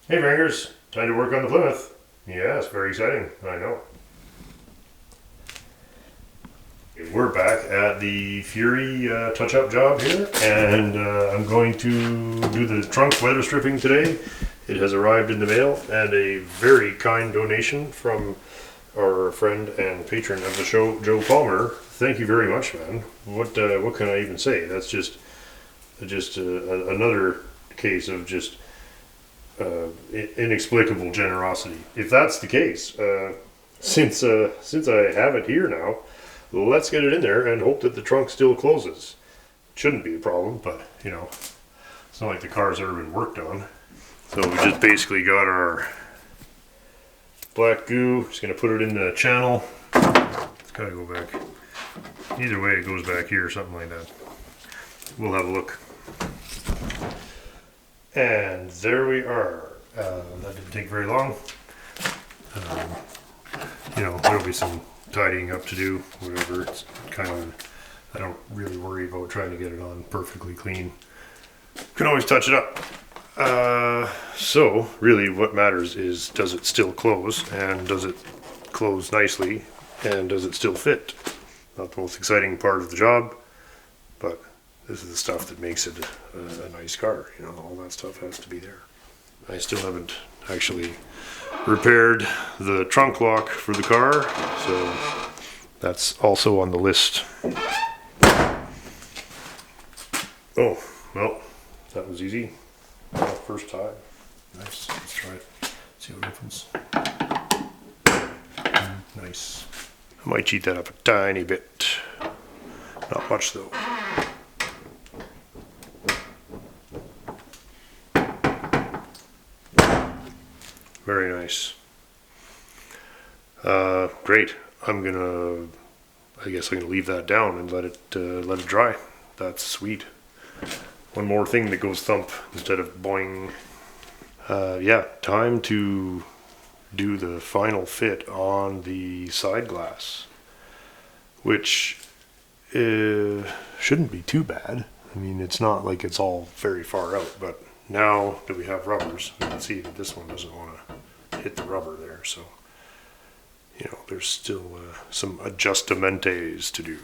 Hey Frankers, time to work on the Plymouth. Yeah, it's very exciting, I know. We're back at the Fury touch-up job here, and I'm going to do the trunk weather stripping today. It has arrived in the mail, and a very kind donation from our friend and patron of the show, Joe Palmer. Thank you very much, man. What can I even say? That's just another case of just inexplicable generosity. If that's the case, since I have it here now, let's get it in there and hope that the trunk still closes. Shouldn't be a problem, but you know, it's not like the car's ever been worked on. So we just basically got our black goo. Just gonna put it in the channel. It's gotta go back. Either way, it goes back here, something like that. We'll have a look. And there we are. That didn't take very long. You know, there'll be some tidying up to do, whatever. It's kind of, I don't really worry about trying to get it on perfectly clean. Can always touch it up. So really what matters is, does it still close, and does it close nicely, and does it still fit? Not the most exciting part of the job, but this is the stuff that makes it a nice car. You know, all that stuff has to be there. I still haven't actually repaired the trunk lock for the car, so that's also on the list. Oh, well, that was easy. First time. Nice. Let's try it. See what happens. Nice. I might cheat that up a tiny bit. Not much though. Very nice. Great. I guess I'm gonna leave that down and let it dry. That's sweet. One more thing that goes thump instead of boing. Yeah, time to do the final fit on the side glass, which shouldn't be too bad. I mean, it's not like it's all very far out, but now that we have rubbers, we can see that this one doesn't want to hit the rubber there, so you know, there's still some adjustamentes to do.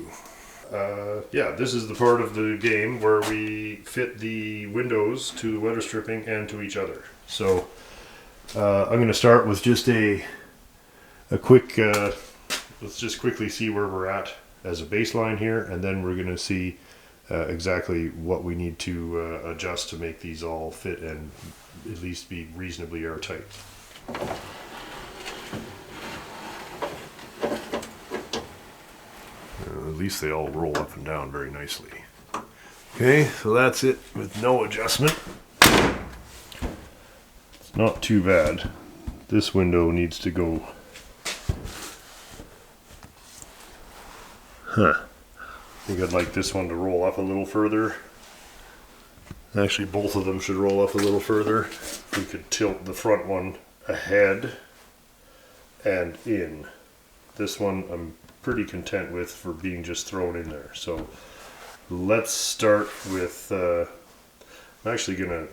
Yeah, this is the part of the game where we fit the windows to weather stripping and to each other. So I'm going to start with just a quick, let's just quickly see where we're at as a baseline here, and then we're going to see exactly what we need to adjust to make these all fit and at least be reasonably airtight. At least they all roll up and down very nicely. Okay, so that's it with no adjustment. It's not too bad. This window needs to go. I think I'd like this one to roll up a little further. Actually, both of them should roll up a little further. If we could tilt the front one ahead and in. This one I'm pretty content with for being just thrown in there. So let's start with, I'm actually gonna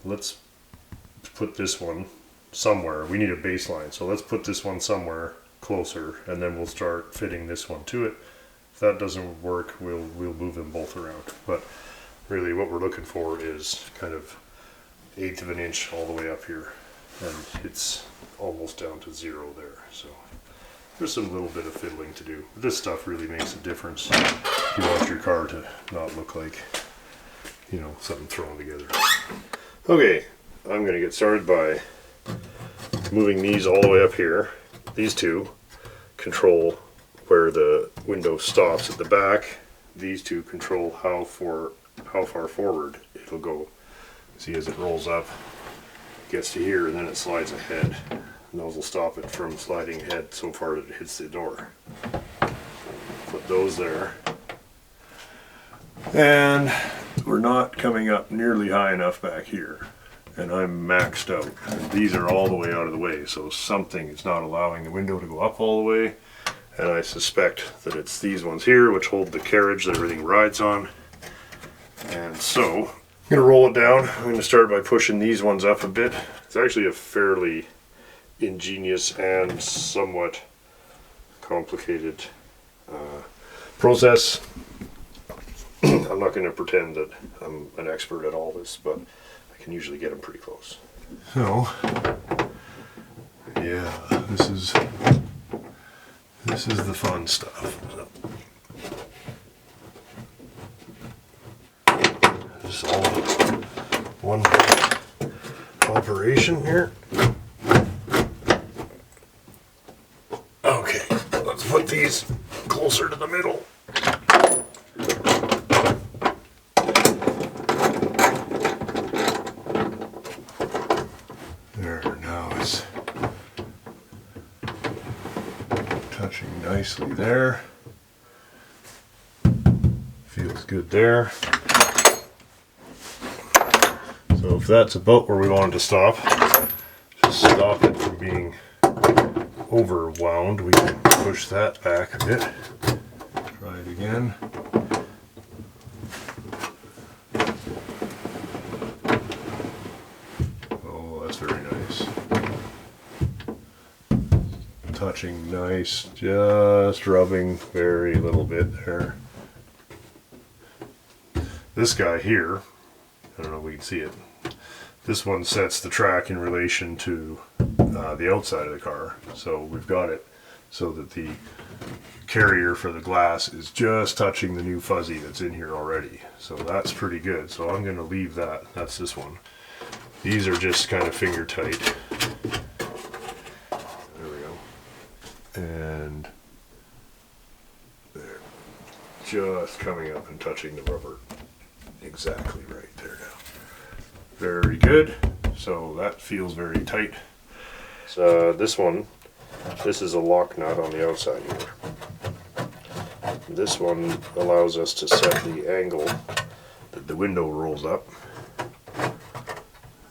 let's put this one somewhere. We need a baseline, so let's put this one somewhere closer, and then we'll start fitting this one to it. If that doesn't work, we'll move them both around. But really what we're looking for is kind of 1/8 of an inch all the way up here, and it's almost down to 0 there. So there's some little bit of fiddling to do. This stuff really makes a difference if you want your car to not look like, you know, something thrown together. Okay, I'm going to get started by moving these all the way up here. These two control where the window stops at the back. These two control how far forward it'll go. See, as it rolls up, it gets to here, and then it slides ahead. And those will stop it from sliding ahead so far that it hits the door. Put those there. And we're not coming up nearly high enough back here. And I'm maxed out. And these are all the way out of the way, so something is not allowing the window to go up all the way. And I suspect that it's these ones here which hold the carriage that everything rides on. And so I'm going to roll it down. I'm going to start by pushing these ones up a bit. It's actually a fairly ingenious and somewhat complicated process. I'm not going to pretend that I'm an expert at all this, but I can usually get them pretty close. So, yeah, this is the fun stuff. So, this is all one operation here. Okay, let's put these closer to the middle. There, now it's touching nicely there. Feels good there. So if that's about where we wanted to stop, just stop it from being overwound. We can push that back a bit. Try it again. Oh, that's very nice. Touching nice, just rubbing very little bit there. This guy here, I don't know if we can see it. This one sets the track in relation to the outside of the car. So we've got it so that the carrier for the glass is just touching the new fuzzy that's in here already. So that's pretty good. So I'm going to leave that. That's this one. These are just kind of finger tight. There we go. And there. Just coming up and touching the rubber. Exactly right there now. Very good. So that feels very tight. So this one, this is a lock nut on the outside here. This one allows us to set the angle that the window rolls up.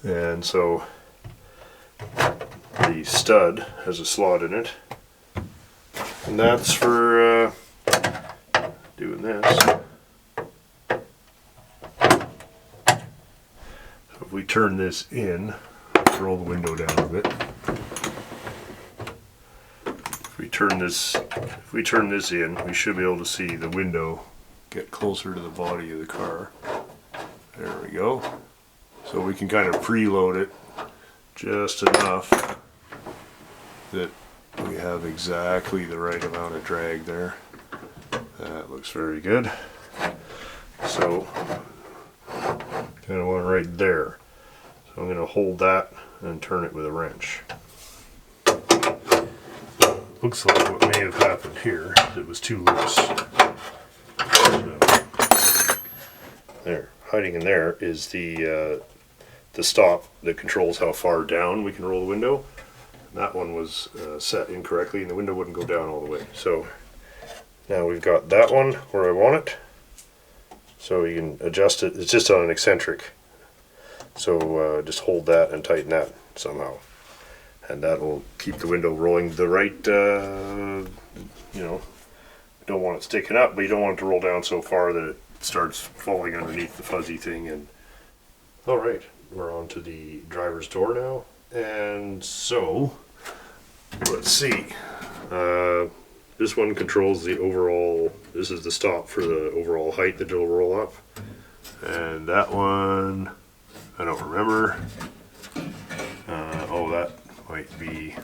And so the stud has a slot in it. And that's for doing this. If we turn this in, let's roll the window down a bit. If we turn this in, we should be able to see the window get closer to the body of the car. There we go. So we can kind of preload it just enough that we have exactly the right amount of drag there. That looks very good. So kind of want it right there. So I'm going to hold that and turn it with a wrench. Looks like what may have happened here is it was too loose. So, there, hiding in there is the stop that controls how far down we can roll the window. That one was set incorrectly and the window wouldn't go down all the way. So now we've got that one where I want it. So you can adjust it. It's just on an eccentric. So just hold that and tighten that somehow. And that will keep the window rolling the right, you know, you don't want it sticking up, but you don't want it to roll down so far that it starts falling underneath the fuzzy thing. And alright, we're on to the driver's door now. And so, let's see. This one controls the overall, this is the stop for the overall height that it'll roll up. And that one, I don't remember. Oh, that might be,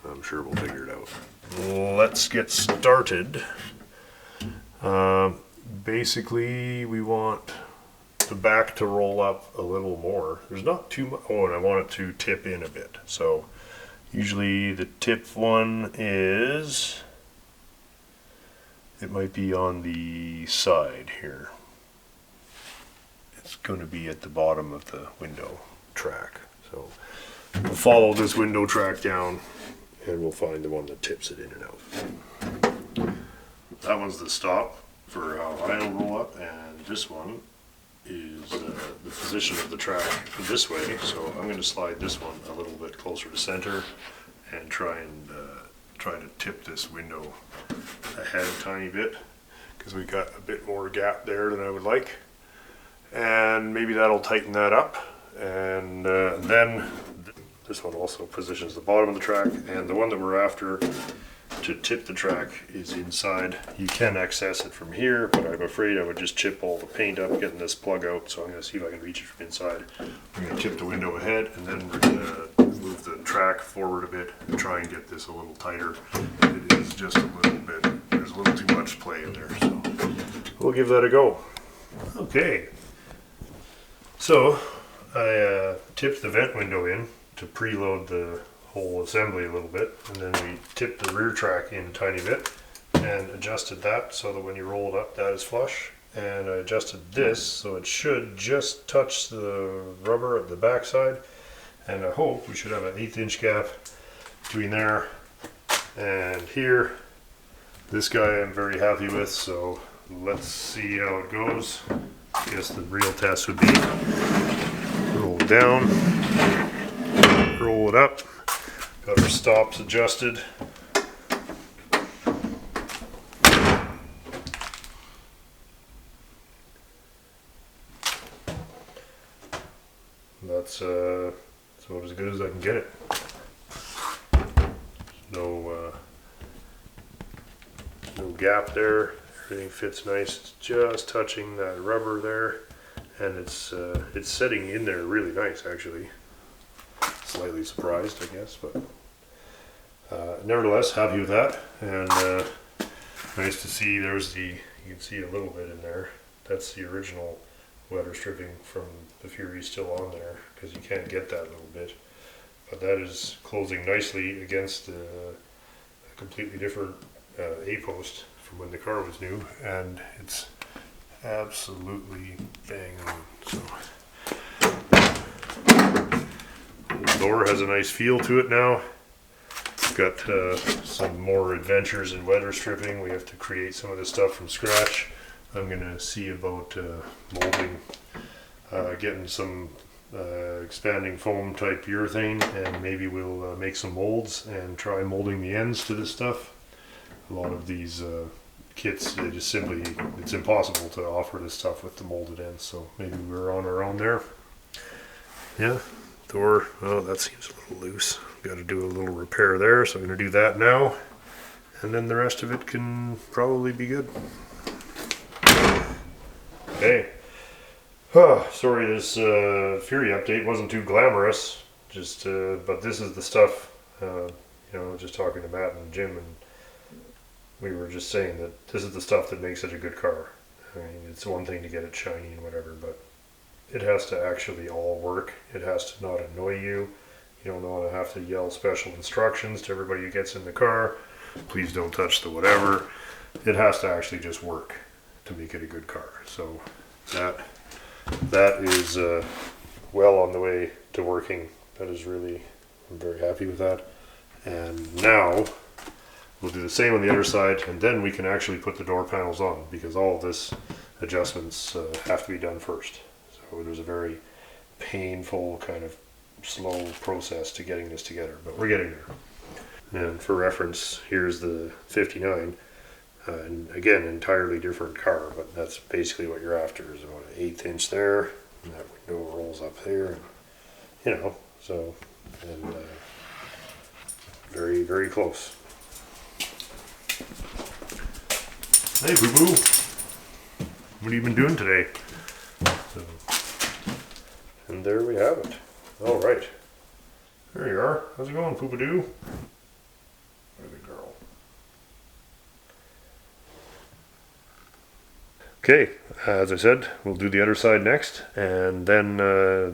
I'm sure we'll figure it out. Let's get started. Basically, we want the back to roll up a little more. There's not too much. Oh, and I want it to tip in a bit. So usually the tip one is, it might be on the side here. It's going to be at the bottom of the window track. So we'll follow this window track down and we'll find the one that tips it in and out. That one's the stop for how I'll roll up, and this one is the position of the track this way. So I'm going to slide this one a little bit closer to center and try to tip this window ahead a tiny bit because we got a bit more gap there than I would like. and maybe that'll tighten that up. And then this one also positions the bottom of the track, and the one that we're after to tip the track is inside. You can access it from here, but I'm afraid I would just chip all the paint up getting this plug out, so I'm going to see if I can reach it from inside. I'm going to tip the window ahead, and then we're going to move the track forward a bit and try and get this a little tighter. It is just a little bit, there's a little too much play in there, so we'll give that a go. Okay, so I tipped the vent window in to preload the whole assembly a little bit, and then we tipped the rear track in a tiny bit and adjusted that so that when you roll it up that is flush, and I adjusted this so it should just touch the rubber at the back side, and I hope we should have an 1/8 inch gap between there and here. This guy I'm very happy with, so let's see how it goes. I guess the real test would be roll it down, roll it up. Got our stops adjusted. That's about as good as I can get it. No gap there. Everything fits nice. It's just touching that rubber there, and it's setting in there really nice actually. Slightly surprised, I guess, but nevertheless happy with that. And nice to see there's you can see a little bit in there. That's the original weather stripping from the Fury still on there, because you can't get that little bit, but that is closing nicely against a completely different A-post from when the car was new, and it's absolutely bang on. So the door has a nice feel to it now. Got some more adventures in weather stripping. We have to create some of this stuff from scratch. I'm gonna see about molding, getting some expanding foam type urethane, and maybe we'll make some molds and try molding the ends to this stuff. A lot of these kits, they just simply, it's impossible to offer this stuff with the molded ends, so maybe we're on our own there. Yeah, door, oh, that seems a little loose. Got to do a little repair there, so I'm going to do that now, and then the rest of it can probably be good. Okay. Sorry, this Fury update wasn't too glamorous, just but this is the stuff, you know, just talking to Matt and Jim, and we were just saying that this is the stuff that makes it a good car. I mean, it's one thing to get it shiny and whatever, but it has to actually all work. It has to not annoy you. You don't want to have to yell special instructions to everybody who gets in the car. Please don't touch the whatever. It has to actually just work to make it a good car. So that is well on the way to working. That is really, I'm very happy with that. And now we'll do the same on the other side, and then we can actually put the door panels on, because all of this adjustments have to be done first. So there's a very painful kind of slow process to getting this together, but we're getting there. And for reference, here's the 59, and again, entirely different car, but that's basically what you're after, is about an 1/8 inch there, and that window rolls up there, and, you know, so, and very, very close. Hey, Boo Boo, what have you been doing today? So, and there we have it. All right, there you are. How's it going, Poopadoo? Good girl. Okay, as I said, we'll do the other side next, and then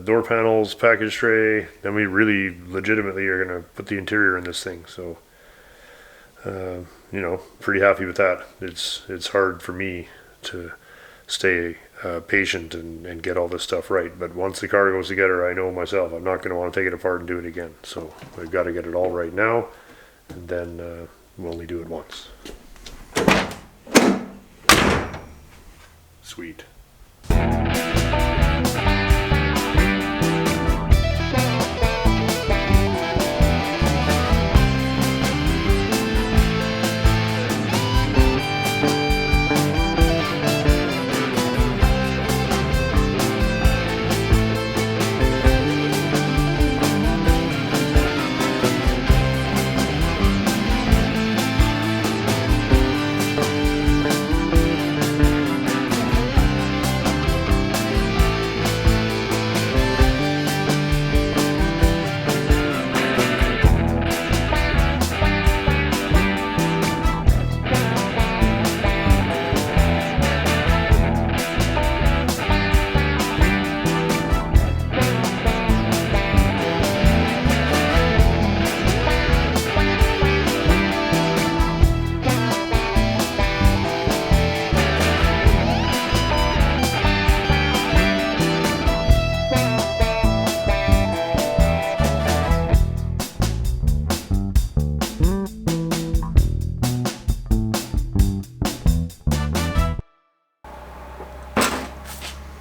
door panels, package tray. Then we really legitimately are going to put the interior in this thing. So, you know, pretty happy with that. It's hard for me to stay patient and get all this stuff right, but once the car goes together, I know myself I'm not going to want to take it apart and do it again. So I've got to get it all right now, and then we'll only do it once. Sweet.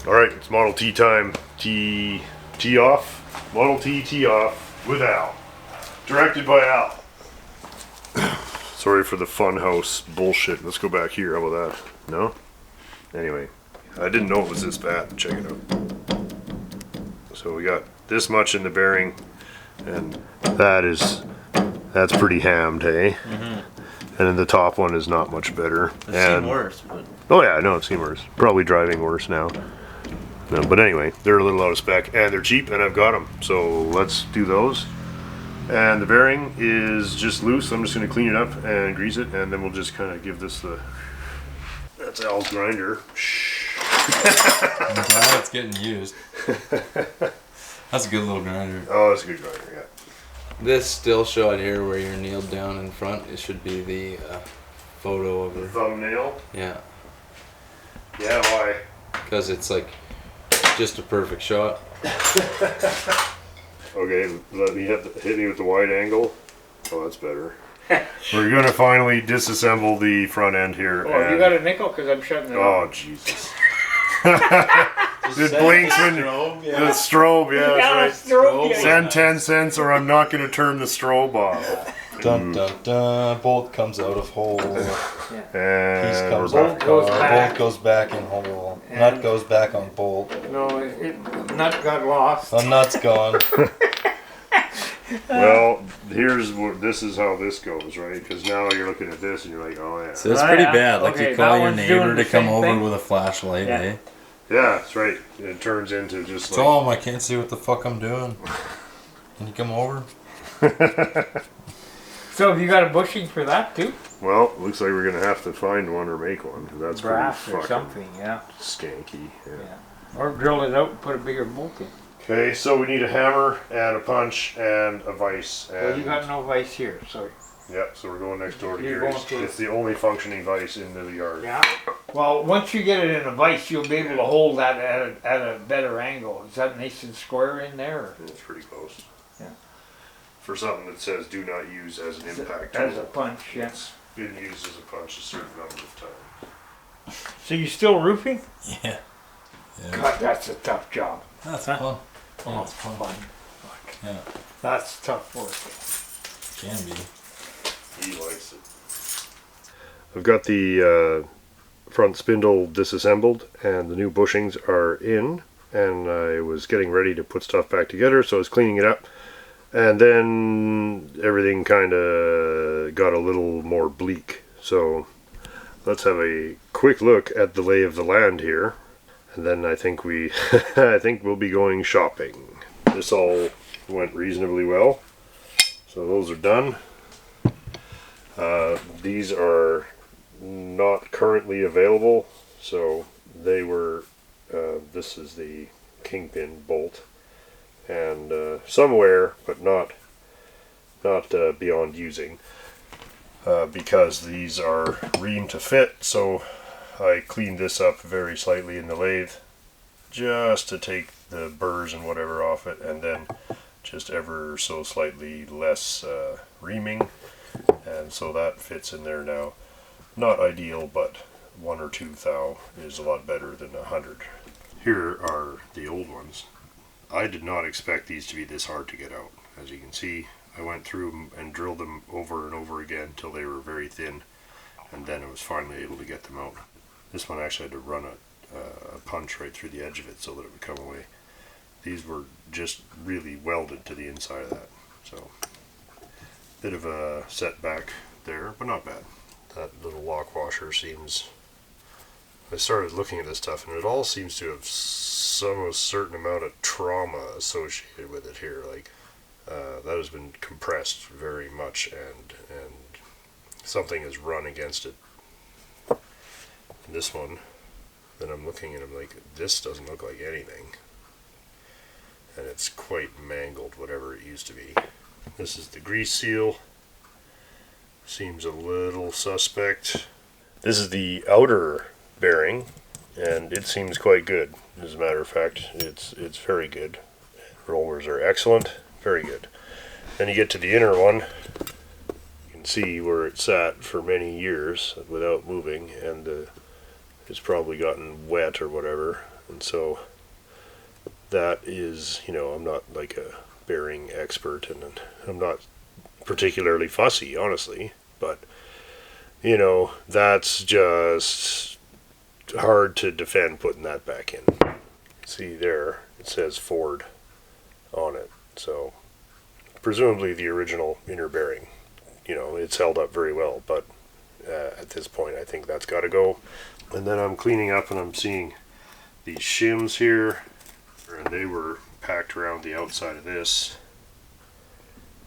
Alright, it's Model T time. T off. Model T off with Al. Directed by Al. Sorry for the funhouse bullshit. Let's go back here. How about that? No? Anyway, I didn't know it was this bad. Check it out. So we got this much in the bearing, and that's pretty hammed, hey? Mm-hmm. And then the top one is not much better. It's seen worse, but... Oh yeah, I know it's seen worse. Probably driving worse now. No, but anyway, they're a little out of spec, and they're cheap, and I've got them. So let's do those. And the bearing is just loose. I'm just going to clean it up and grease it, and then we'll just kind of give this the... That's Al's grinder. I'm glad it's getting used. That's a good little grinder. Oh, that's a good grinder, yeah. This still shot here where you're kneeled down in front, it should be the photo of The her. thumbnail? Yeah. Yeah, why? Because it's like just a perfect shot. Okay, let me hit me with the wide angle. Oh, that's better. We're going to finally disassemble the front end here. Oh, you got a nickel? Because I'm shutting it off. Oh, Jesus. It blinks when the strobe, yeah, that's right. Strobe. Send 10 cents or I'm not going to turn the strobe off. Dun dun dun. Bolt comes out of hole. And Piece comes we're off back. car. Bolt goes back in hole. Nut goes back on bolt. No, nut got lost. The nut's gone. Well, this is how this goes, right? Because now you're looking at this and you're like, oh yeah. So it's pretty bad. Like Okay, you call that your one's neighbor doing to the come same over thing. with a flashlight, Yeah. eh? Yeah, that's right. It turns into just like... Tom, I can't see what the fuck I'm doing. Can you come over? So have you got a bushing for that too? Well, looks like we're going to have to find one or make one. 'Cause that's Brass pretty or fucking something, yeah. skanky. Yeah. Or drill it out and put a bigger bolt in. Okay, so we need a hammer and a punch and a vise. And Well, you got no vise here, so... yeah, so we're going next door to You're Gary's. going to- It's the only functioning vise in the yard. Yeah. Well, once you get it in a vise, you'll be able to hold that at a better angle. Is that nice and square in there? Or? It's pretty close. Yeah. For something that says do not use as an impact As a tool. punch, yeah. It's been used as a punch a certain number of times. So you still roofing? Yeah. God, that's a tough job. That's Huh? fun. Oh, Yeah, it's fun. Fuck. Yeah, That's tough work. can be. He likes it. I've got the front spindle disassembled and the new bushings are in, and I was getting ready to put stuff back together, so I was cleaning it up, and then everything kind of got a little more bleak. So let's have a quick look at the lay of the land here, and then I think I think we'll be going shopping. This all went reasonably well, so those are done. These are not currently available, so they were, this is the kingpin bolt, and somewhere, but not beyond using, because these are reamed to fit, so I cleaned this up very slightly in the lathe, just to take the burrs and whatever off it, and then just ever so slightly less reaming. And so that fits in there now. Not ideal, but 1 or 2 thou is a lot better than 100. Here are the old ones. I did not expect these to be this hard to get out. As you can see, I went through them and drilled them over and over again till they were very thin, and then I was finally able to get them out. This one actually had to run a punch right through the edge of it so that it would come away. These were just really welded to the inside of that. So bit of a setback there, but not bad. That little lock washer seems... I started looking at this stuff and it all seems to have some certain amount of trauma associated with it here. Like that has been compressed very much, and something has run against it. And this one, then I'm looking and I'm like, this doesn't look like anything. And it's quite mangled, whatever it used to be. This is the grease seal. Seems a little suspect. This is the outer bearing, and it seems quite good. As a matter of fact, it's very good. Rollers are excellent, very good. Then you get to the inner one. You can see where it sat for many years without moving, and it's probably gotten wet or whatever. And so that is, you know, I'm not like a bearing expert, and I'm not particularly fussy, honestly, but you know, that's just hard to defend putting that back in. See there, it says Ford on it, so presumably the original inner bearing. You know, it's held up very well, but at this point I think that's got to go. And then I'm cleaning up and I'm seeing these shims here, and they were packed around the outside of this,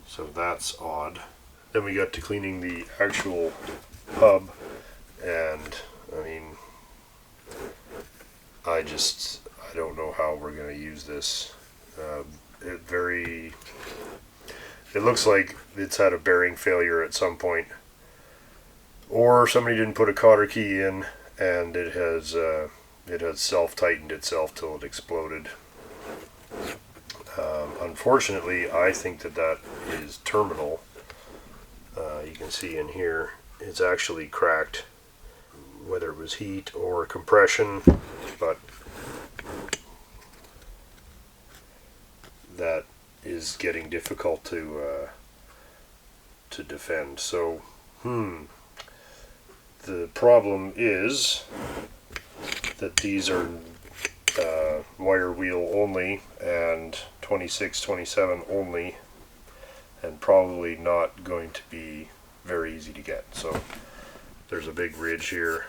so that's odd. Then we got to cleaning the actual hub, and I mean, I don't know how we're going to use this. It looks like it's had a bearing failure at some point, or somebody didn't put a cotter key in, and it has self-tightened itself till it exploded. Unfortunately, I think that is terminal. You can see in here, it's actually cracked, whether it was heat or compression, but that is getting difficult to defend. So, the problem is that these are wire wheel only and 26-27 only, and probably not going to be very easy to get. So there's a big ridge here,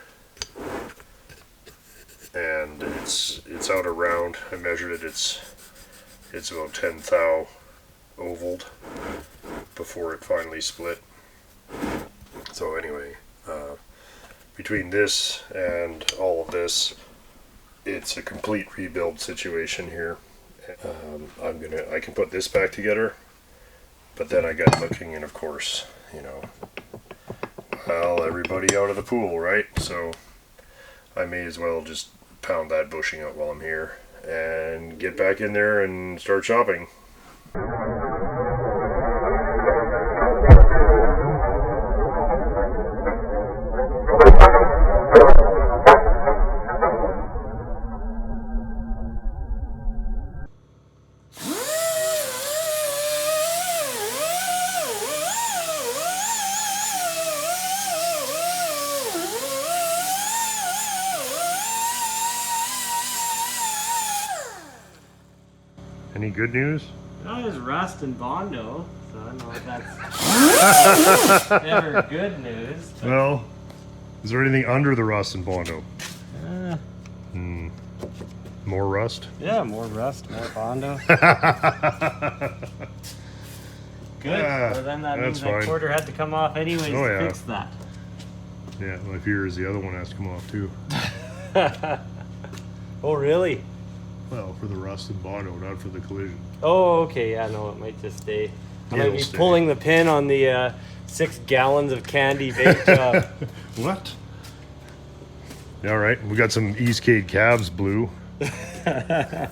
and it's out around. I measured it. It's about 10 thou ovaled before it finally split. So anyway, between this and all of this, it's a complete rebuild situation here. I can put this back together, but then I got looking, and of course, you know, well, everybody out of the pool, right? So I may as well just pound that bushing out while I'm here and get back in there and start shopping. Any good news? No, it was rust and bondo, so I don't know if that's ever good news. But Well, is there anything under the rust and bondo? More rust? yeah, more rust, more bondo. Good. Yeah, Well, then that that's means that fine. quarter had to come off anyways Oh, to yeah. fix that. Yeah, my fear is the other one has to come off too. Oh, really? Well, for the rust and bondo, not for the collision. Oh, okay. Yeah, no, it might just stay. I might It'll be stay. pulling the pin on the 6 gallons of candy vape job. What? All right, we got some Eastcade cabs blue. The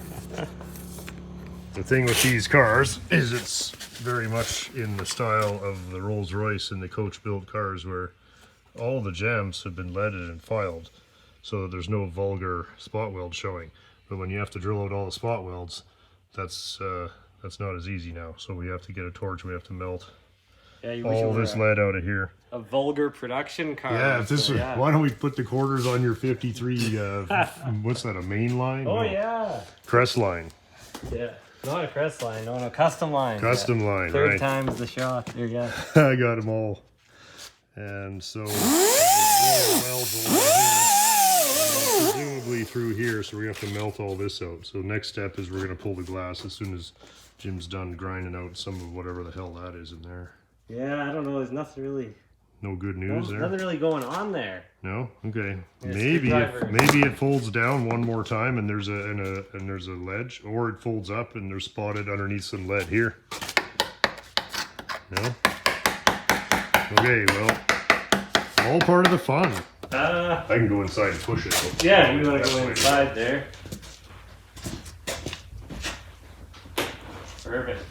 thing with these cars is it's very much in the style of the Rolls-Royce and the coach-built cars, where all the jambs have been leaded and filed, so that there's no vulgar spot weld showing. But when you have to drill out all the spot welds, that's not as easy now. So we have to get a torch. We have to melt Yeah, you wish it all were this lead out of here. a vulgar production car. Yeah, if this so, was, yeah. why don't we put the quarters on your 53, what's that, a main line? Oh, No, yeah. crest line. Yeah. Not a crest line. No, custom line. Custom line, Third right. time's the shot. There you go. I got them all. And so, welds over here, and presumably through here, so we have to melt all this out. So next step is we're going to pull the glass as soon as Jim's done grinding out some of whatever the hell that is in there. Yeah, I don't know. There's nothing really. No good news there? Nothing really going on there. No? Okay. Yeah, Maybe screwdriver. maybe it folds down one more time and there's a ledge, or it folds up and there's spotted underneath some lead here. No? Okay, well, all part of the fun. I can go inside and push it. Yeah, you want to That's go way inside there. Perfect.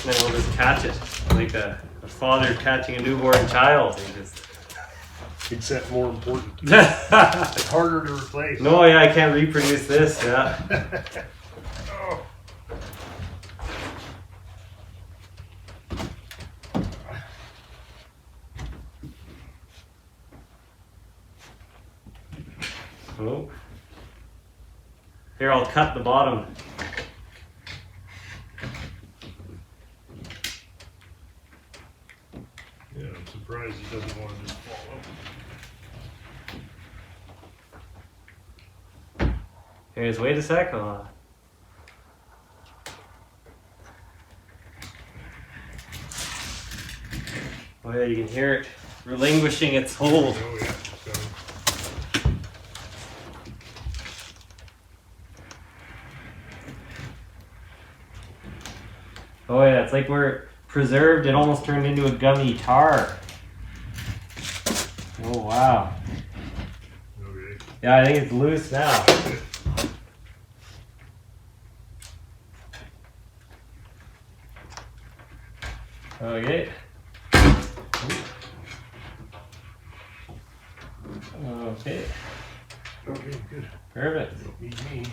Then we'll just catch it like a father catching a newborn child. You just except more important. It's harder to replace. No, yeah, I can't reproduce this, yeah. Oh. Oh. Here, I'll cut the bottom. Yeah, I'm surprised he doesn't want to just fall up. Here's, wait a sec. Oh. Oh yeah, you can hear it relinquishing its hold. Oh yeah. Oh yeah, it's like we're preserved. It almost turned into a gummy tar. Oh wow. Okay. Yeah, I think it's loose now. Okay. Okay. Okay, good. Perfect. Don't need me.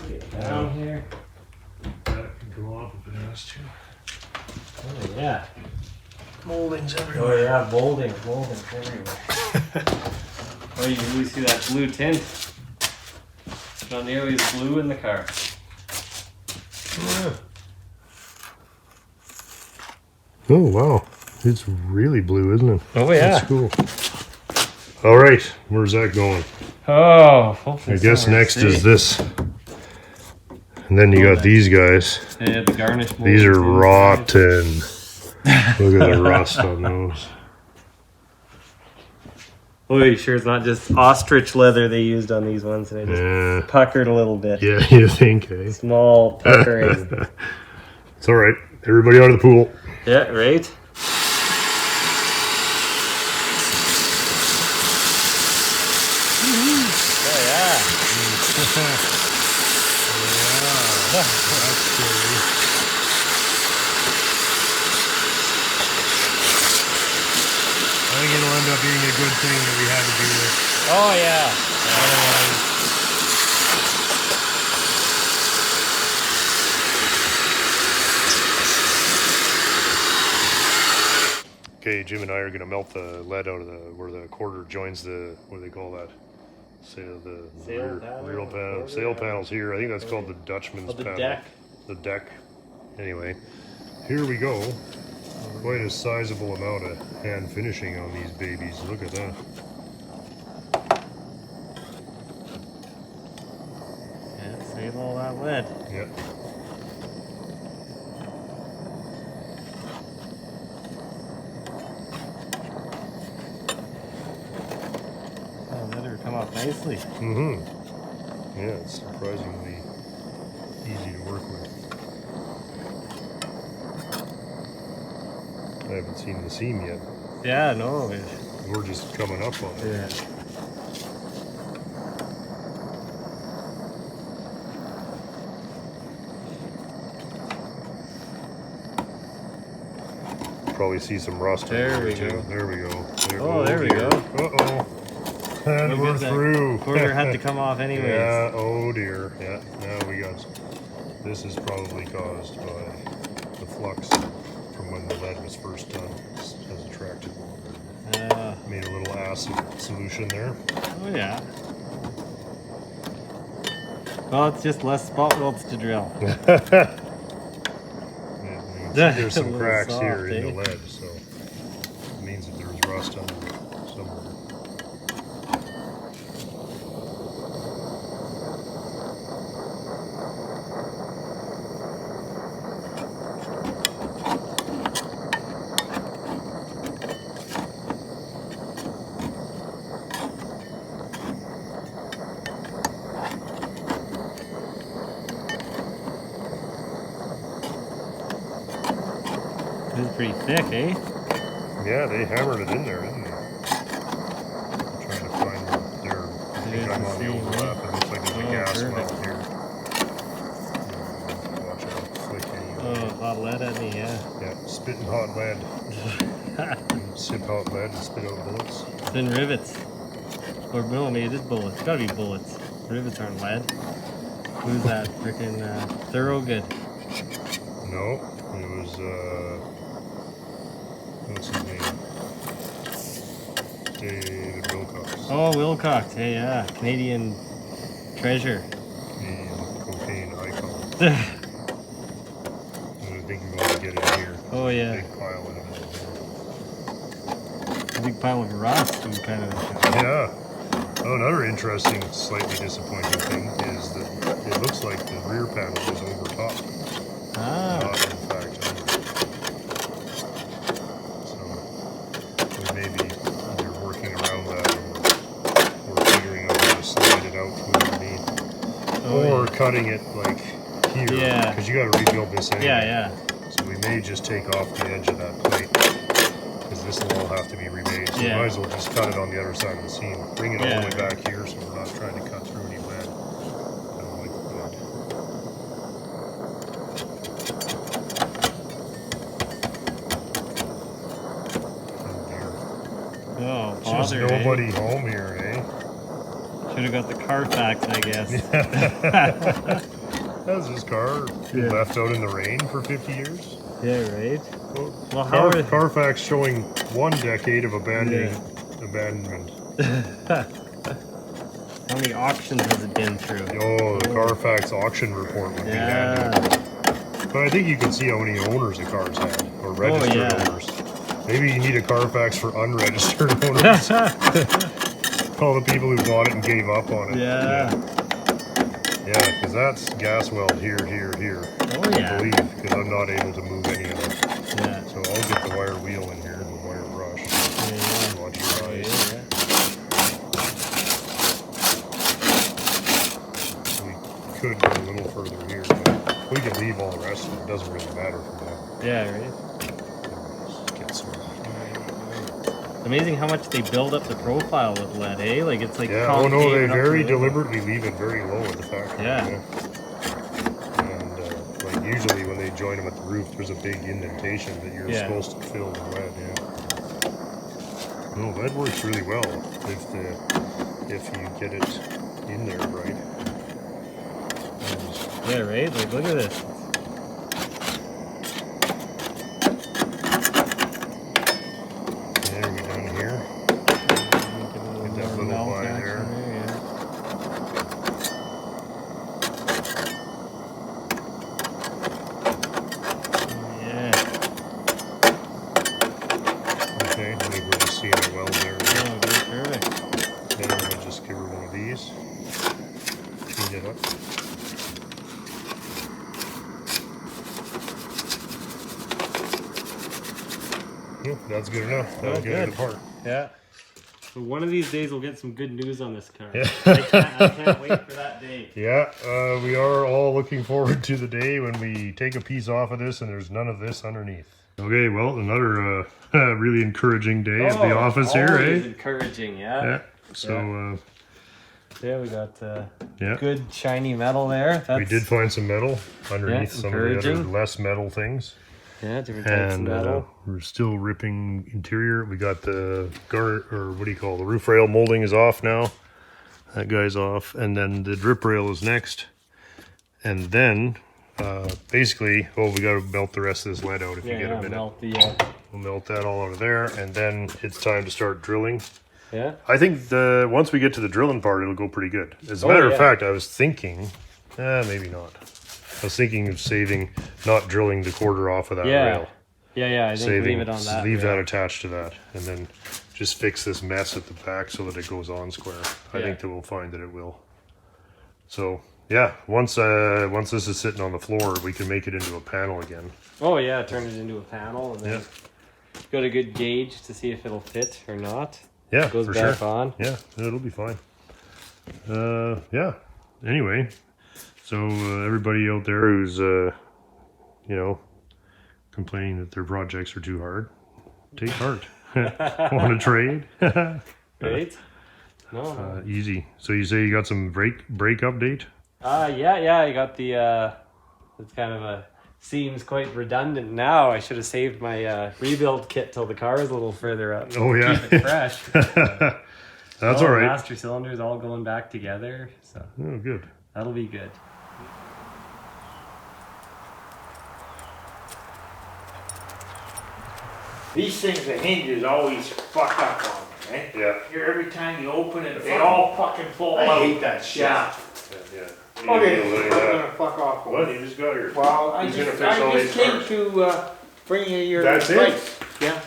Get down here. That can come off if it has to. Oh yeah. Moldings Oh everywhere. yeah, molding everywhere. Oh, you can really see that blue tint. It's not nearly as blue in the car. Yeah. Oh wow, it's really blue, isn't it? Oh That's cool. All right, where's that going? Oh, hopefully I guess somewhere next safe. is this. And then you got these guys. Yeah, the garnish mold. These are rotten. Look at the rust on those. Oh, you sure it's not just ostrich leather they used on these ones? And it just Yeah, puckered a little bit. yeah, you think, eh? Small puckering. It's all right. Everybody out of the pool. Yeah, right? Oh, yeah. That's scary. I think it'll end up being a good thing that we had to do this. Oh, yeah. Okay, Jim and I are gonna melt the lead out of the where the quarter joins the what do they call that? Sail panels here. I think that's called the Dutchman's the panel. deck. The deck. Anyway, here we go. Quite a sizable amount of hand finishing on these babies. Look at that. Yeah, save all that lead. Yeah. Oh, leather come off nicely. Mm-hmm. Yeah, it's surprisingly easy to work with. I haven't seen the seam yet. Yeah, no. We're just coming up on it. Yeah. Probably see some rust. There we too. go. There we go. There we dear. go. Uh-oh. And we're through. Quarter had to come off anyways. Yeah, oh dear. Yeah, now we got... This is probably caused by the flux from when the lead was first done. Has attracted water. Made a little acid solution there. Oh yeah. Well, it's just less spot welds to drill. Yeah, there's some A little cracks soft, here in the eh? lead, so it means that there's rust under it somewhere. This is pretty thick, eh? Yeah, they hammered it in there, didn't they? I'm trying to find their. I think I'm on the overlap. It looks like there's a gas perfect. well here. Watch out, flick any. Oh, hot lead at me, yeah. Yeah, spitting hot lead. Sip hot lead and spit out bullets. Thin rivets. Or no, maybe it is bullets. It's gotta be bullets. Rivets aren't lead. Who's that? Freaking Thorogood. No, it was what's his name? David Wilcox. Oh, Wilcox. Hey, yeah. Canadian treasure. The cocaine icon. I think you want to get it here. Oh, yeah. Big pile of it. A big pile of rust and kind of. Yeah. Oh, another interesting, slightly disappointing thing is that it looks like the rear panel is over top. Ah. Not in fact under. So maybe either working around that or figuring out how to slide it out from underneath. Oh, Or yeah. cutting it like here. Yeah. Because you got to rebuild this anyway. Yeah. So we may just take off the edge of that plate. Because this will all have to be remade. So we might as well just cut it on the other side of the seam. Bring it all the way back here so we're not trying to cut through any lead. I don't like the lead. Oh, Just bother, nobody home here, eh? Should have got the Carfax, I guess. How's this car left out in the rain for 50 years? Yeah, right? Well, how are Carfax showing 1 decade of abandonment. How many auctions has it been through? Oh, the Carfax auction report would be handy. But I think you can see how many owners the cars had, or registered owners. Maybe you need a Carfax for unregistered owners. All the people who bought it and gave up on it. Yeah. Yeah, because that's gas weld here. Oh, I believe, because I'm not able to move any of it. Yeah. So I'll get the wire wheel in here, the wire brush. Watch your eyes. We could go a little further here, but we can leave all the rest of it. It doesn't really matter for now. Yeah, right? Just get some. Amazing how much they build up the profile with lead, eh? Like it's like Yeah, oh no, they concave up very the middle. deliberately leave it very low at the factory. Yeah. And like usually when they join them at the roof, there's a big indentation that you're supposed to fill with lead. No, lead works really well if you get it in there right. Yeah, right? Like look at this. There we down here. Get that little line there. Okay, I think we're just seeing a weld there. Oh, perfect. Then we'll just give her one of these. Clean it up. Yep, that's good enough. That'll get it apart. Yeah. So one of these days we'll get some good news on this car. Yeah. I can't wait for that day. Yeah, we are all looking forward to the day when we take a piece off of this and there's none of this underneath. Okay, well, another really encouraging day at the office here, always eh? encouraging, yeah. Yeah. So Yeah, we got yeah, good shiny metal there. That's, we did find some metal underneath some of the other encouraging. less metal things. Yeah, different types of And metal. we're still ripping interior. We got the the roof rail molding is off now. That guy's off, and then the drip rail is next. And then basically, we got to melt the rest of this lead out if you get a minute. Melt the, We'll melt that all out of there, and then it's time to start drilling. yeah. I think once we get to the drilling part, it'll go pretty good. As a matter of fact, I was thinking, maybe not. I was thinking of not drilling the quarter off of that rail. Yeah, I think leave it on that. Leave that attached to that, and then just fix this mess at the back so that it goes on square. I think that we'll find that it will. So yeah, once this is sitting on the floor, we can make it into a panel again. Oh yeah, turn it into a panel and then got a good gauge to see if it'll fit or not. Yeah, It goes for back sure. on. Yeah, it'll be fine. Yeah. Anyway, so everybody out there who's complaining that their projects are too hard, take heart. Want to trade? Right? No. Easy. So you say you got some brake update? Yeah, I got the it's kind of a seems quite redundant now. I should have saved my rebuild kit till the car is a little further up. Oh, yeah. Keep it fresh. That's all right. Master cylinders all going back together, so Oh, good. that'll be good. These things, the hinges always fuck up on them, eh? Yeah. Here, every time you open it, they all fucking fall I out. hate that shit. Yeah. Yeah. Okay, You I'm need to gonna fuck off. What? You just got your. Well, I Who's gonna just fix all these came cars? to bring you your That's it? advice. Yeah.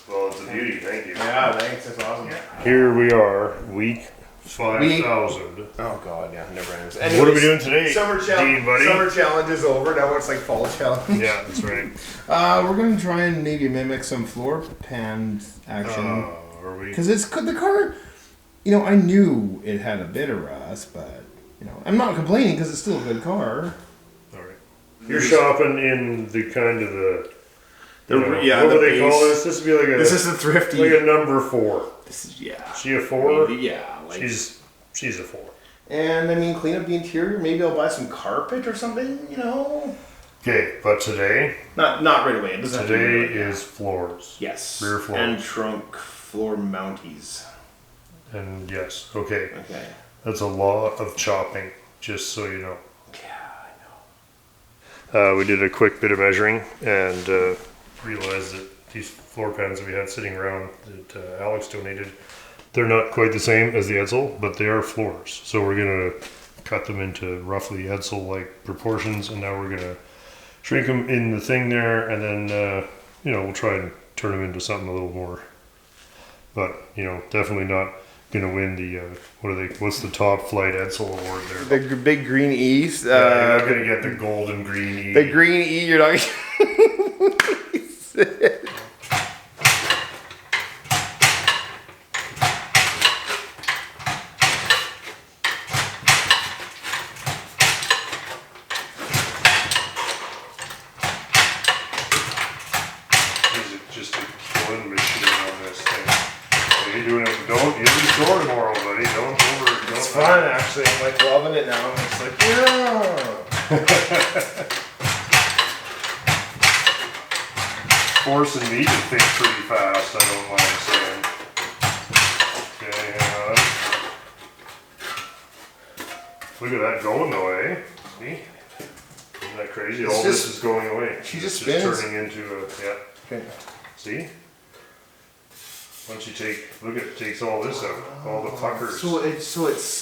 Well, it's a beauty. Thank you. Yeah, thanks. That's awesome. Here we are, week 5,000. Oh god, yeah, never ends. What are we doing today, Summer Dean, buddy? Summer challenge is over. Now it's like fall challenge. Yeah, that's right. We're gonna try and maybe mimic some floor pan action Are we? because the car. You know, I knew it had a bit of rust, but you know, I'm not complaining because it's still a good car. All right. You're shopping in the kind of the. The, you know, yeah, what the do they call base. this? This would be like a. This is the thrifty. like a number 4. This is yeah. She a 4? Maybe, yeah, like, She's a 4. and I mean, clean up the interior. Maybe I'll buy some carpet or something. You know, Okay, but today not right away. It doesn't have to be today right away. is floors. Yes. Rear floor. And trunk floor mounties. And yes, okay. Okay. That's a lot of chopping, just so you know. Yeah, I know. We did a quick bit of measuring and realized that these floor pans that we had sitting around that Alex donated, they're not quite the same as the Edsel, but they are floors. So we're going to cut them into roughly Edsel-like proportions, and now we're going to shrink them in the thing there, and then, we'll try and turn them into something a little more. But, definitely not going to win the, what's the top flight Edsel award there? The big green E's. Yeah, you're not going to get the gold and green E. The green E, you're not. Is it just a killing machine on this thing? Are you doing it? Don't you be sore tomorrow, buddy. Don't over. It's fun, actually. I'm like loving it now. I'm just like, yeah. Forcing me to think pretty fast. I don't mind saying. Okay, hang on. Look at that going though, eh? See? Isn't that crazy? It's All just- this is going away. she It's just spins. turning into a yeah. Okay. See? Once you take, look at it takes all this out, all the puckers. So it's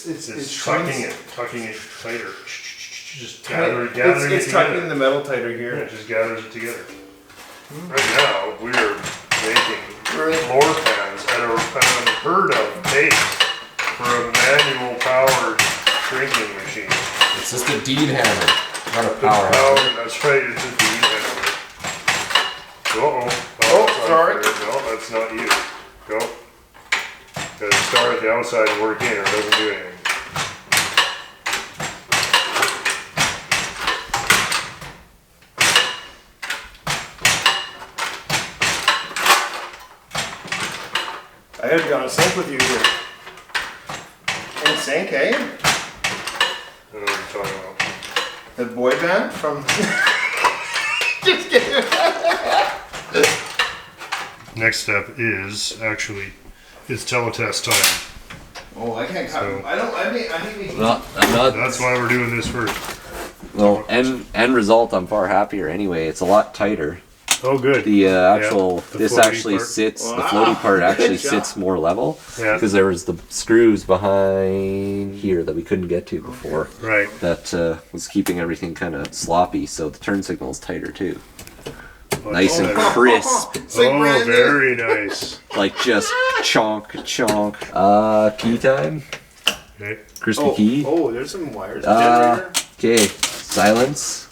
It's tucking tucking it tighter. Just It's gathering it tucking together. the metal tighter Yeah, here. it just gathers it together. Right now, we're making floor pans at an unheard of pace for a manual powered shrinking machine. It's just a deed hammer, not a The power hammer. that's right, it's a deed hammer. Uh-oh. Oh, that's sorry. unfair. No, that's not you. Go. Gotta start at the outside and work in or it doesn't do anything. I gotta be on sync with you here. In sync, eh? I don't know what you're talking about. The boy band from. Just kidding. Next step is actually, it's teletest time. Oh, I can't cut. So- I think we can. I'm not. That's why we're doing this first. Well, end result, I'm far happier anyway. It's a lot tighter. Oh, good. The actual, the this floaty actually part. sits, the Wow, floaty part good actually job. sits more level. Yeah. Because there was the screws behind here that we couldn't get to before. Right. That was keeping everything kind of sloppy, so the turn signal is tighter too. Nice and Oh, crisp, It's like brand new. very nice. like just chonk, chonk. Key time, Okay. crispy key. Oh, there's some wires. Uh, Okay, silence.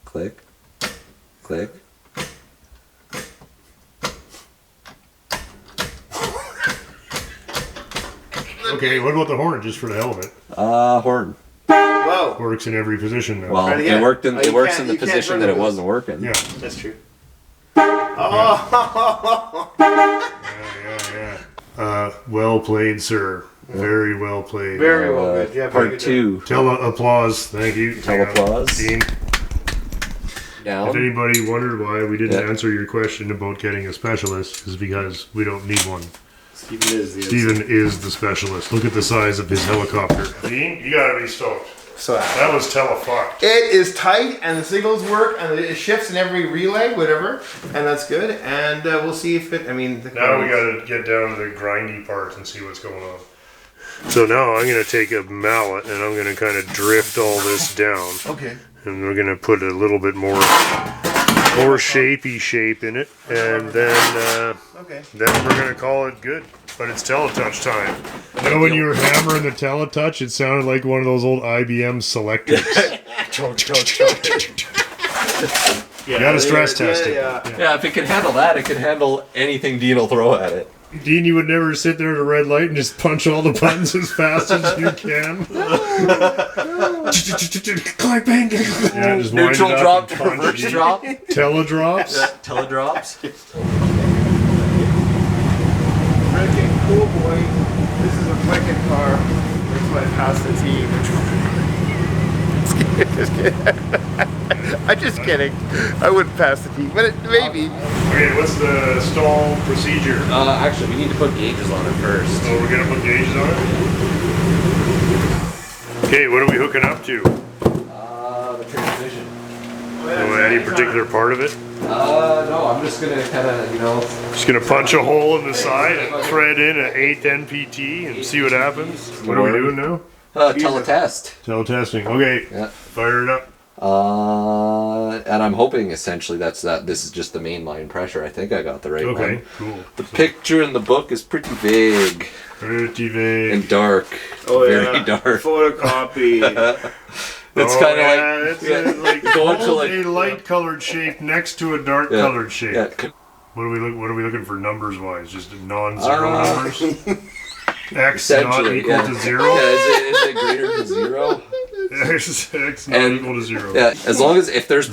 Click, click. Okay, what about the horn, just for the hell of it? Horn. Whoa. Works in every position now. Well, Try it it again. worked in Oh, it you works can't- in the you can't position turn that it it with- wasn't working. Yeah, That's true. Oh. yeah. Well played, sir. Very well played. Very well good. Yeah, very Part good. 2. Applause. Thank you. Applause. Dean. If Down. anybody wondered why we didn't Yeah. answer your question about getting a specialist, is because we don't need one. Steven is the Steven is the specialist. Look at the size of his helicopter. Dean, you gotta be stoked. So That was telefucked. it is tight, and the signals work, and it shifts in every relay, whatever, and that's good. And we'll see if it. I mean, Now we gotta get down to the grindy part and see what's going on. So now I'm gonna take a mallet and I'm gonna kind of drift all this down. Okay. And we're gonna put a little bit more shapey shape in it, and then Okay. we're gonna call it good. But it's Teletouch time. You know when you were hammering the Teletouch, it sounded like one of those old IBM selectors. You gotta stress test it. Yeah, if it can handle that, it can handle anything Dean will throw at it. Dean, you would never sit there at a red light and just punch all the buttons as fast as you can. Click, bang, yeah, just wind Neutral it up drop and to punch reverse it. drop. Teledrops. Yeah, teledrops. Freaking cool, boy. This is a freaking car. That's why I passed the team. Just kidding. I'm just kidding. I wouldn't pass the team, but maybe. Okay, what's the stall procedure? Actually, we need to put gauges on it first. So we're gonna put gauges on it? Okay, what are we hooking up to? The transmission. Any particular part of it? No, I'm just gonna kind of, Just gonna punch a hole in the side and thread in an 8th NPT and see what happens. What are we doing now? teletest. Teletesting. Okay, Yeah. fire it up. And I'm hoping essentially this is just the mainline pressure. I think I got the right one. Okay, cool. The picture in the book is pretty vague Pretty vague. and dark. Very dark. Photocopy. It's kind of it's like going to hold like a light colored shape next to a dark colored shape. Yeah. What are we looking for numbers wise? Just non-zero numbers? X not Essentially, equal to 0? Yeah, is it greater than 0? X not And- equal to 0. Yeah, as long as if there's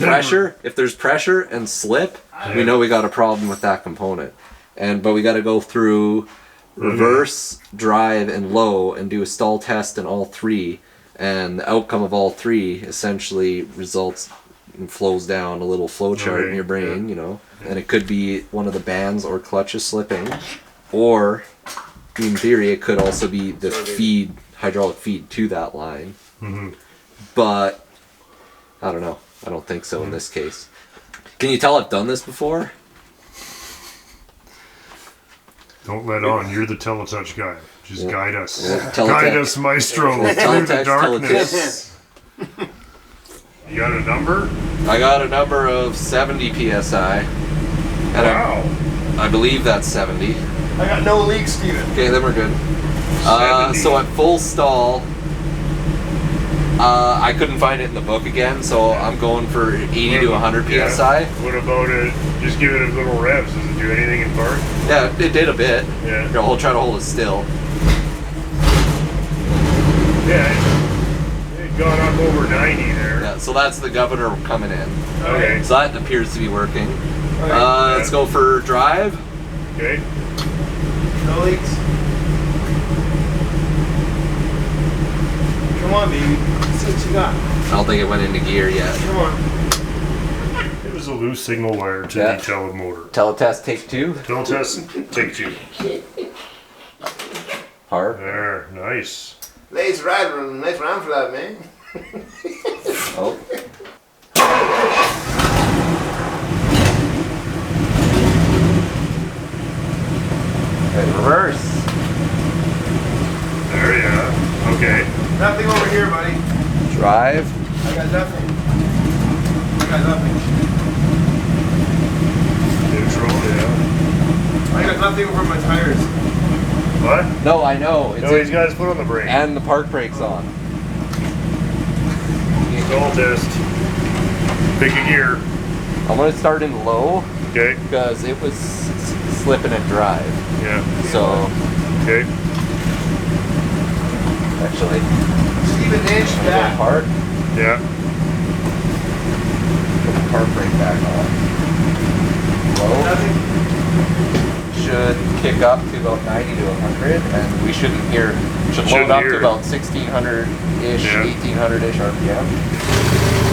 pressure and slip, we know we got a problem with that component. But we got to go through reverse, drive, and low, and do a stall test in all 3. And the outcome of all 3 essentially results and flows down a little flow chart in your brain, And it could be one of the bands or clutches slipping, or in theory, it could also be the hydraulic feed to that line. Mm-hmm. But I don't know. I don't think so in this case. Can you tell I've done this before? Don't let on. You're the Teletouch guy. Just guide us. Teletouch. Guide us, maestro, through the Teletouch, darkness. You got a number? I got a number of 70 psi. And Wow. I believe that's 70. I got no leaks, Steven. Okay, then we're good. 70. So at full stall, I couldn't find it in the book again, so I'm going for 80 to 100 psi. What about it? Just give it a little revs. Does it do anything in park? Yeah, it did a bit. Yeah. I'll try to hold it still. Yeah, it got up over 90 there. Yeah, so that's the governor coming in. Okay. So that appears to be working. Let's go for drive. Okay. No leaks. Come on, baby. Let's see what you got. I don't think it went into gear yet. Come on. It was a loose signal wire to Yeah. the telemotor. Teletest take 2. Teletest, take 2. Hard. There, nice. Nice ride, nice round for that, man. Oh. Okay, reverse. There you are. Okay. Nothing over here, buddy. Drive. I got nothing. I got nothing. Neutral, yeah. I got nothing over my tires. What? No, I know. It's No, he's got his foot on the brake. and the park brake's on. Stall test. Pick a gear. I'm gonna start in low Okay. because it was slipping at drive. Yeah. So Okay. actually, Steven inch I'm going back. park. Yeah. Put the park brake back on. Low. Nothing. Should kick up to about 90 to 100, and we shouldn't hear Should Shouldn't load up hear to it. about 1600-ish, Yeah. 1800-ish RPM.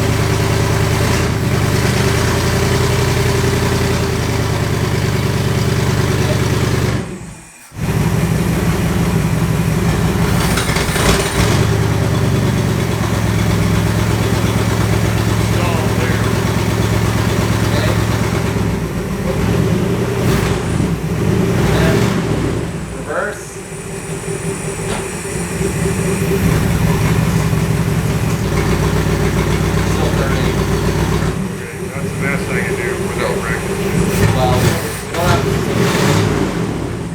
Reverse. Still 30. Okay, that's the best I can do without wrecking Well, you don't have to. shit.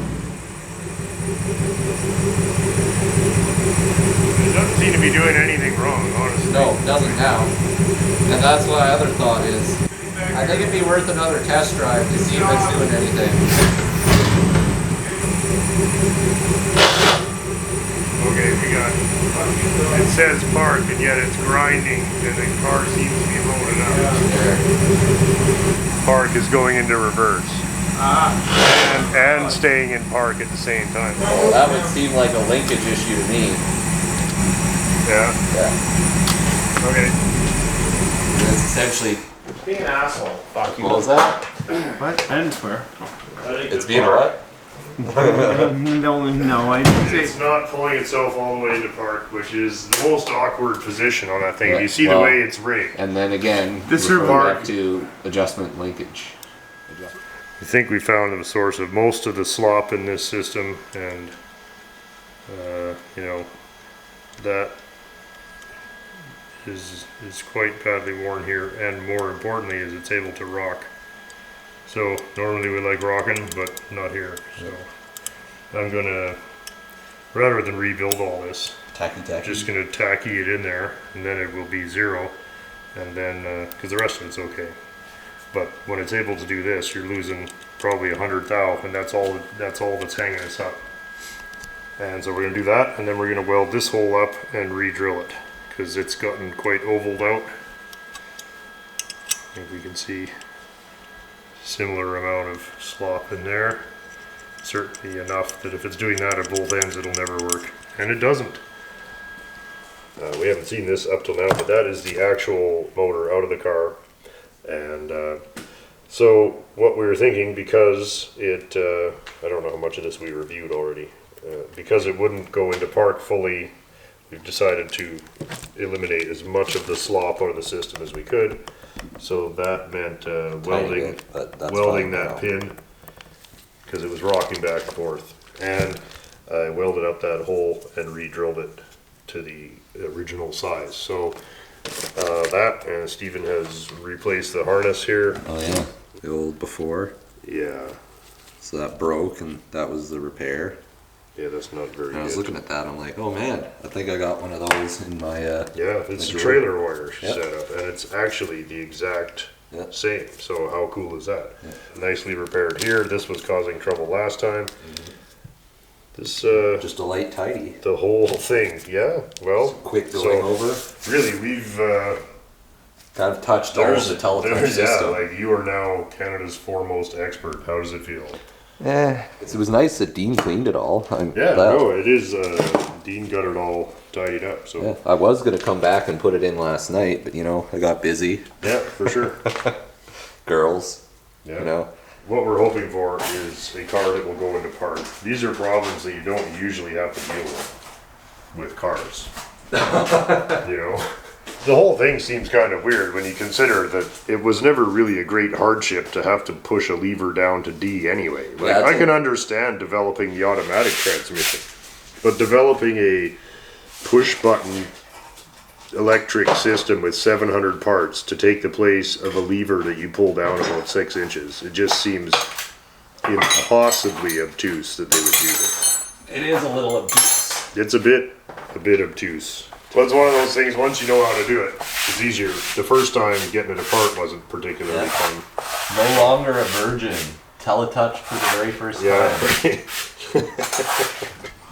It doesn't seem to be doing anything wrong, honestly. No, it doesn't now. And that's my other thought is, I think it'd be worth another test drive to see if it's doing anything. Okay, we got, it says park and yet it's grinding and the car seems to be loaded up. There. Park is going into reverse. And staying in park at the same time. Well, that would seem like a linkage issue to me. Yeah, Yeah. okay. It's essentially, Being an asshole. Fuck you. what was that? What? I didn't swear. It's being a what? No, I didn't say. It's not pulling itself all the way into park, which is the most awkward position on that thing. Yeah, You see well- the way it's rigged. And then again, This refer remark- back to adjustment linkage. I think we found the source of most of the slop in this system, and you know, that is quite badly worn here, and more importantly is it's able to rock. So normally we like rocking, but not here. So I'm gonna, rather than rebuild all this, Tacky. just gonna tacky it in there, and then it will be zero, and then because the rest of it's okay. But when it's able to do this, you're losing probably 100 thou, and that's all that's hanging us up. And so we're gonna do that, and then we're gonna weld this hole up and re-drill it because it's gotten quite ovaled out. I think we can see similar amount of slop in there. Certainly enough that if it's doing that at both ends, it'll never work, and it doesn't. We haven't seen this up till now, but that is the actual motor out of the car. And so what we were thinking, because it, I don't know how much of this we reviewed already, because it wouldn't go into park fully, we've decided to eliminate as much of the slop out of the system as we could. So that meant welding that pin, because it was rocking back and forth. And I welded up that hole and re-drilled it to the original size. So that, and Stephen has replaced the harness here. Oh yeah, the old before. Yeah, So that broke, and that was the repair. yeah, that's not very And I was good. looking at that, I'm like, oh man, I think I got one of those in my. Yeah, it's a the trailer wire Yep. setup, and it's actually the exact Yep. same. So how cool is that? Nicely repaired here. This was causing trouble last time. This, Just a light tidy. the whole thing, yeah. Well, Quick so going over. really, we've Kind of touched all of the Teletouch yeah, system. like you are now Canada's foremost expert. How does it feel? It was nice that Dean cleaned it all. Yeah, no, it is. Dean got it all tidied up, so Yeah, I was gonna come back and put it in last night, but you know, I got busy. yeah, for sure. Girls, Yeah. you know. What we're hoping for is a car that will go into park. These are problems that you don't usually have to deal with cars. You know, the whole thing seems kind of weird when you consider that it was never really a great hardship to have to push a lever down to D anyway. Like, Yeah, I can understand developing the automatic transmission, but developing a push button electric system with 700 parts to take the place of a lever that you pull down about 6 inches. It just seems impossibly obtuse that they would do this. It is a little obtuse. It's a bit obtuse. But it's one of those things, once you know how to do it, it's easier. The first time getting it apart wasn't particularly fun. No longer a virgin. Teletouch for the very first time.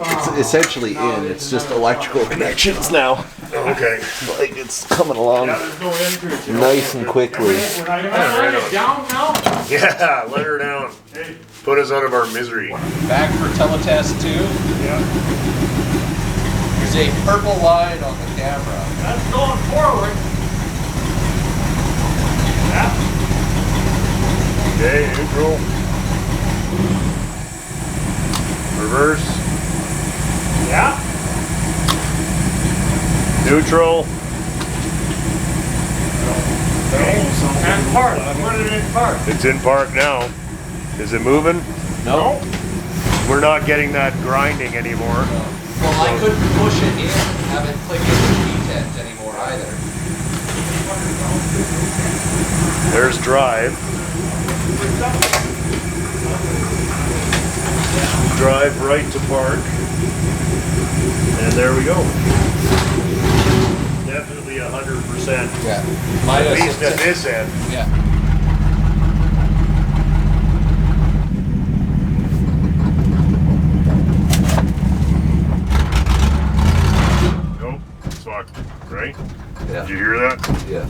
It's essentially in. It's just electrical connections now. Okay. Like it's coming along There's no end to it. You know? nice and quickly. Can I let it down now? Yeah, let her down. Put us out of our misery. Back for teletest 2. Yeah. There's a purple line on the camera. That's going forward. Yeah. Okay, neutral. Reverse. Yeah. Neutral. And park. Put it in park. It's in park now. Is it moving? No. We're not getting that grinding anymore. Well, I couldn't push it in, have it click into the tent anymore either. There's drive. Drive right to park. And there we go. Definitely 100%. Yeah. At least at this end. Yeah. Nope. Fuck. Right? Yeah. Did you hear that? Yeah.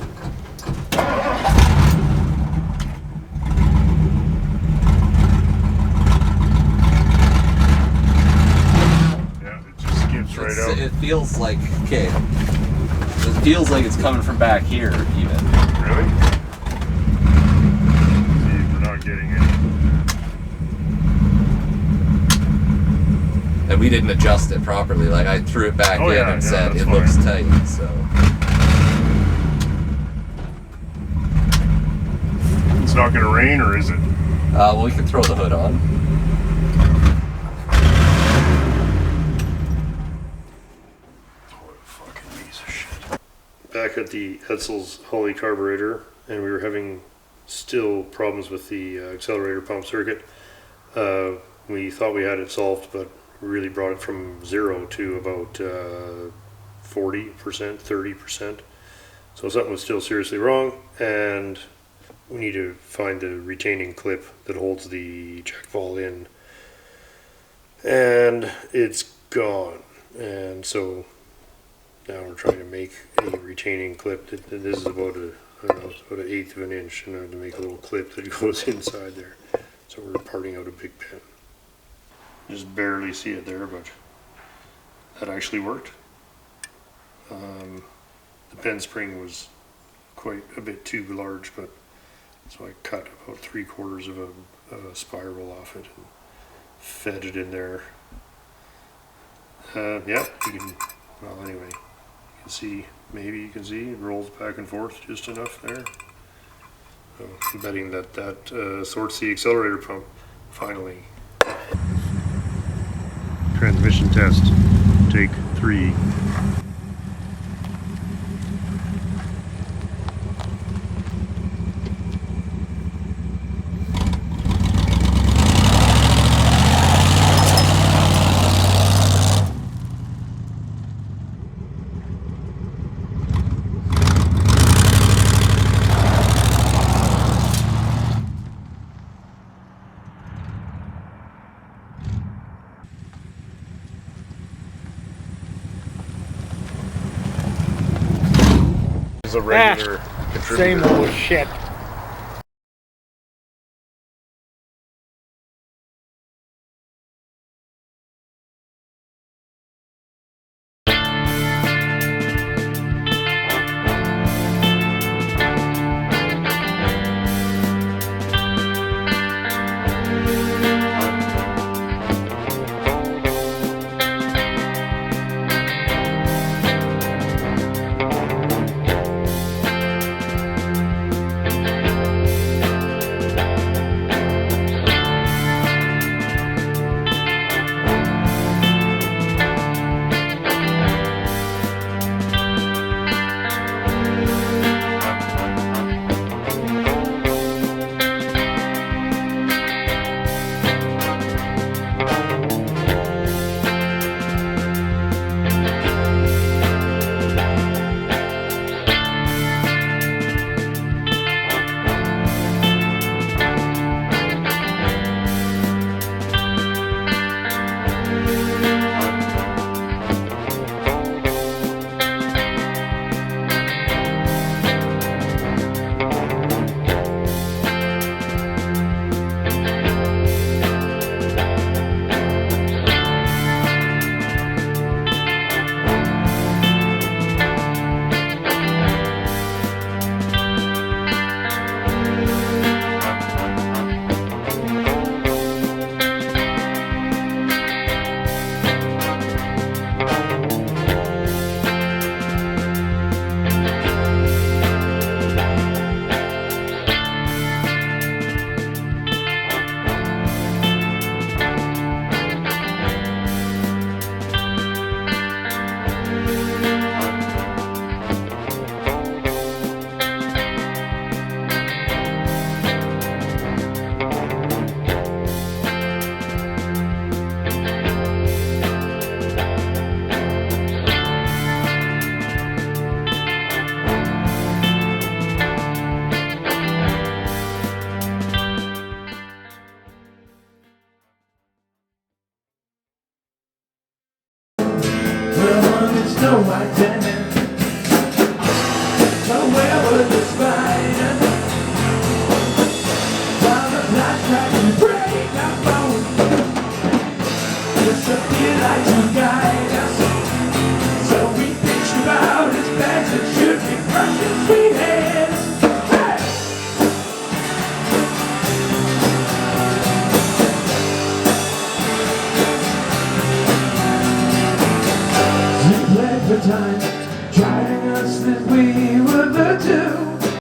Yeah, it just skips right out. It feels like, okay. It feels like it's coming from back here, even. Really? See, we're not getting any. And we didn't adjust it properly. Like, I threw it back in and said, that's it looks tight, so. It's not gonna rain, or is it? Well, we can throw the hood on. What a fucking piece of shit. Back at the Edsel's Holly carburetor, and we were having still problems with the accelerator pump circuit. We thought we had it solved, but we really brought it from 0 to about 40%, 30%. So something was still seriously wrong, and we need to find the retaining clip that holds the jack valve in. And it's gone. And so now we're trying to make a retaining clip. This is about I don't know, it's about 1/8 of an inch, and I have to make a little clip that goes inside there. So we're parting out a big pin. Just barely see it there, but that actually worked. The pen spring was quite a bit too large, but so I cut about 3/4 of a spiral off it and fed it in there. Yeah, you can, well anyway, you can see, maybe you can see, it rolls back and forth just enough there. So I'm betting that sorts the accelerator pump, finally. Transmission test, take 3. Is a regular contributor. Same old shit. know my tenant. However, the spider found a black track and break my bone. Just a feel like you got